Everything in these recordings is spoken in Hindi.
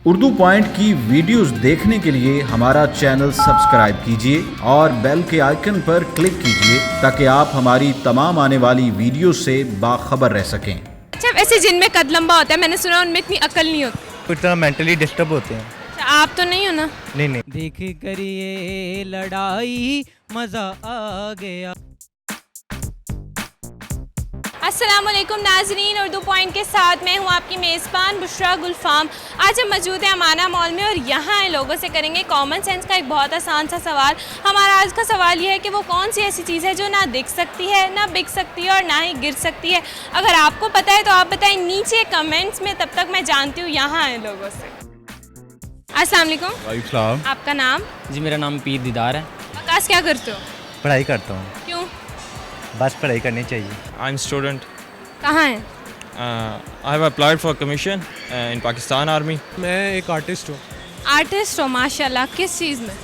उर्दू पॉइंट की वीडियोस देखने के लिए हमारा चैनल सब्सक्राइब कीजिए और बेल के आइकन पर क्लिक कीजिए ताकि आप हमारी तमाम आने वाली वीडियो से बाखबर रह सकें। अच्छा, वैसे जिनमें कद लंबा होता है मैंने सुना उनमें इतनी अकल नहीं होती। कुछ तरह मेंटली डिस्टर्ब होते हैं। अच्छा, आप तो नहीं हो ना? नहीं। देख कर ये लड़ाई मजा आ गया। अस्सलाम वालेकुम नाजरीन, उर्दू पॉइंट के साथ मैं हूँ आपकी मेज़बान बुशरा गुलफाम। आज हम मौजूद हैं अमाना मॉल में और यहाँ आए लोगों से करेंगे कॉमन सेंस का एक बहुत आसान सा सवाल। हमारा आज का सवाल ये है कि वो कौन सी ऐसी चीज़ है जो ना दिख सकती है, ना बिक सकती है और ना ही गिर सकती है। अगर आपको पता है तो आप बताएं नीचे कमेंट्स में, तब तक मैं जानती हूँ यहाँ आए लोगों से। अस्सलाम वालेकुम। वालेकुम। आपका नाम? जी मेरा नाम पीर दीदार है। आकाश, क्या करते हो? पढ़ाई करता हूँ। क्यों? बस पढ़ाई करनी चाहिए। I'm student. कहाँ हैं? I have applied for commission in Pakistan Army. मैं एक आर्टिस्ट हूँ। आर्टिस्ट हो माशाल्लाह। किस चीज़ में?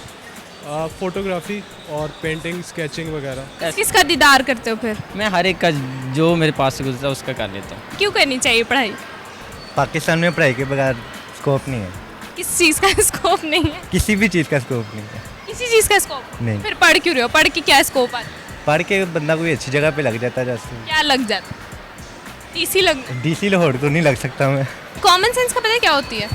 फोटोग्राफी और पेंटिंग, स्केचिंग वगैरह। किसका दीदार करते हो फिर? मैं हर एक का जो मेरे पास से गुजरता है उसका कर लेता हूँ। क्यों करनी चाहिए पढ़ाई? पाकिस्तान में पढ़ाई के बगैर स्कोप नहीं है। किस चीज़ का स्कोप नहीं है? किसी भी चीज़ का स्कोप नहीं है। किसी चीज़ का स्कोप नहीं। फिर पढ़ क्यों रहे हो? पढ़ के क्या स्कोप आता है? पढ़ के बंदा कोई अच्छी जगह पे लग जाता है। जैसे क्या लग जाता है? टीसी लग। डीसी लाहौर तो नहीं लग सकता मैं। कॉमन सेंस का पता है क्या होती है?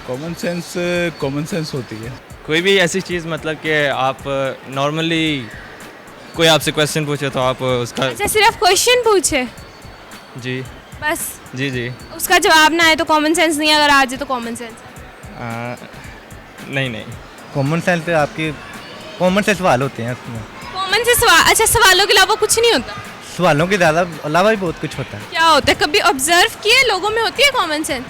कॉमन सेंस होती है। कोई भी ऐसी चीज़ मतलब कि आप नॉर्मली कोई आपसे क्वेश्चन पूछे तो आप उसका अच्छा, सिर्फ क्वेश्चन पूछे जी बस, जी उसका जवाब ना आए तो कॉमन सेंस नहीं, अगर आ जाए तो कॉमन सेंस। नहीं। कॉमन सेंस पे आपके कॉमन से सवाल होते हैं उसमें। कॉमन से सवाल? अच्छा, सवालों के अलावा कुछ नहीं होता? सवालों के ज़्यादा अलावा भी बहुत कुछ होता है। क्या होता है? कभी ऑब्जर्व किए लोगों में होती है कॉमन सेंस?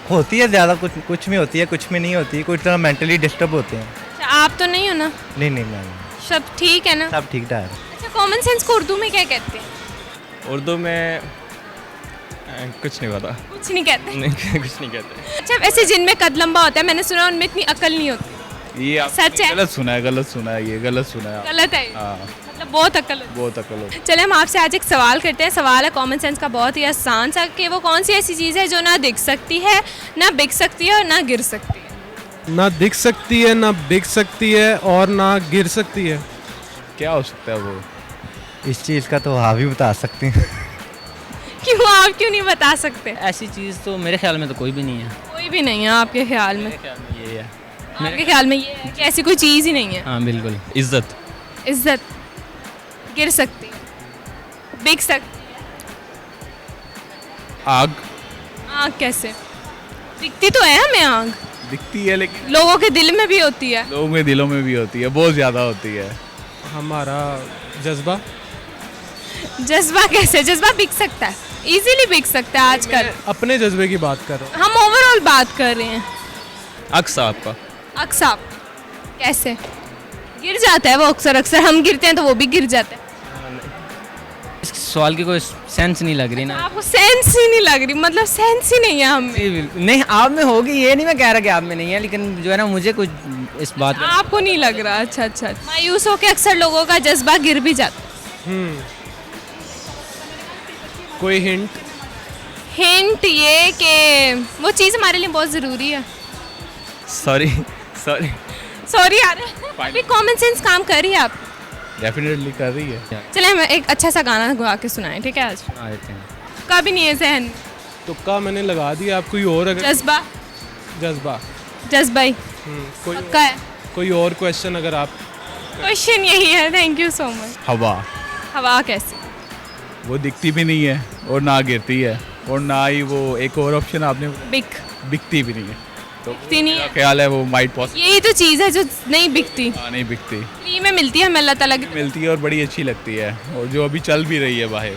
होती है ज़्यादा, कुछ में होती है, कुछ में नहीं होती। कुछ तरह मेंटली डिस्टर्ब होते हैं। अच्छा, आप तो नहीं हो ना? नहीं मैं सब ठीक है ना? सब ठीक ठाक है। अच्छा, कॉमन सेंस को उर्दू में क्या कहते हैं? उर्दू में कुछ नहीं पता। कुछ नहीं कहते? नहीं कुछ नहीं कहते। अच्छा, वैसे जिनमें कद लंबा होता है मैंने सुना उनमें इतनी अकल नहीं होती। ये सच है? गलत सुना है, ये गलत सुना है। गलत है? हाँ, मतलब बहुत अकल होती है। बहुत अकल होती है। चले हम आपसे आज एक सवाल करते हैं। सवाल है कॉमन सेंस का, बहुत ही आसान सा, कि वो कौन सी ऐसी चीज़ है जो ना दिख सकती है, ना बिक सकती है और ना गिर सकती है। ना दिख सकती है, ना बिक सकती है और ना गिर सकती है। क्या हो सकता है वो? इस चीज़ का तो आप ही बता सकते हैं। क्यों, आप क्यों नहीं बता सकते? ऐसी चीज़ तो मेरे ख्याल में तो कोई भी नहीं है। कोई भी नहीं है आपके ख्याल में? मेरे ख्याल में ये है। आपके ख्याल में ये है कि ऐसी कोई चीज़ ही नहीं है? हाँ बिल्कुल। इज्जत। इज्जत गिर सकती है, बिक सकती आग है। आँख कैसे दिखती? तो है हमें आँख, दिखती है लेकिन लोगों के दिल में भी होती है। लोगों में दिलों में भी होती है, बहुत ज़्यादा होती है। हमारा जज्बा। जज्बा कैसे? जज्बा बिक सकता है, इजीली बिक सकता है आजकल। अपने जज्बे की बात कर रहा हूँ। हम ओवरऑल बात कर रहे हैं। अक्स आपका अक्साप कैसे गिर जाता है? वो अक्सर हम गिरते हैं तो वो भी गिर जाता है। इस सवाल की कोई सेंस नहीं लग रही ना। आपको सेंस ही नहीं लग रही? मतलब सेंस ही नहीं है हमें। जी बिल्कुल नहीं, आप में होगी, ये नहीं मैं कह रहा कि आप में नहीं है, लेकिन जो है ना मुझे कुछ इस बात में आपको नहीं लग रहा? अच्छा। मायूस होकर अक्सर लोगों का जज्बा गिर भी जाता है। कोई हिंट? हिंट ये कि वो चीज़ हमारे लिए बहुत ज़रूरी है। सॉरी सॉरी यार, अभी कॉमन सेंस काम कर रही है आप? डेफिनेटली कर रही है। चले हम एक अच्छा सा गाना गा के सुनाएं, ठीक है? आज आ देते हैं। का भी नहीं है जहन। तुक्का मैंने लगा दिया। आप कोई और अगर जज्बा ही कोई पक्का है। कोई और क्वेश्चन अगर आप। क्वेश्चन यही है। Thank you so much. हवा कैसे? वो दिखती भी नहीं है और ना गिरती है और ना ही वो एक और ऑप्शन आपने बिकती भी नहीं है। तो बिकती नहीं है। ख्याल है वो माइट पॉसिबल। यही तो चीज़ है जो नहीं बिकती। नहीं बिकती, फ्री में मिलती है हमें, अल्लाह ताला की। मिलती है और बड़ी अच्छी लगती है, और जो अभी चल भी रही है बाहर।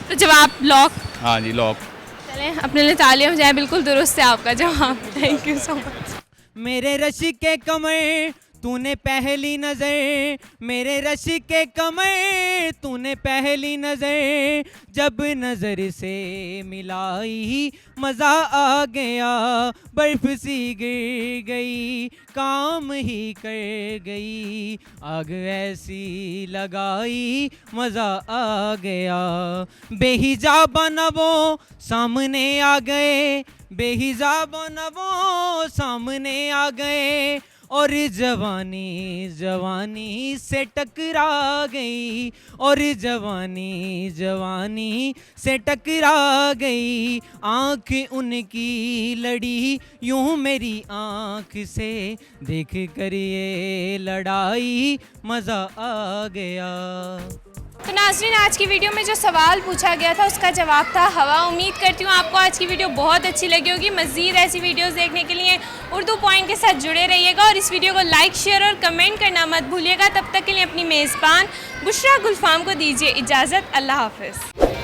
तो जवाब लॉक? हाँ जी, लॉक। चलें अपने लिए तालियां बजाएं, बिल्कुल दुरुस्त है आपका जवाब। Thank you so much. मेरे रश के कमर तूने पहली नजर मेरे रश के कमर, तूने पहली नजर जब नजर से मिलाई, मजा आ गया बर्फ सी गिर गई, काम ही कर गई, आग ऐसी लगाई, मजा आ गया। बेहिजाब न वो सामने आ गए, बेहिजाब न वो सामने आ गए, और जवानी जवानी से टकरा गई, और जवानी जवानी से टकरा गई, आँख उनकी लड़ी यूं मेरी आँख से, देख कर ये लड़ाई मज़ा आ गया। तो नाज़रीन, आज की वीडियो में जो सवाल पूछा गया था उसका जवाब था हवा। उम्मीद करती हूँ आपको आज की वीडियो बहुत अच्छी लगी होगी। मज़ीद ऐसी वीडियोस देखने के लिए उर्दू पॉइंट के साथ जुड़े रहिएगा और इस वीडियो को लाइक, शेयर और कमेंट करना मत भूलिएगा। तब तक के लिए अपनी मेज़बान बुशरा गुलफाम को दीजिए इजाज़त। अल्लाह हाफ़िज़।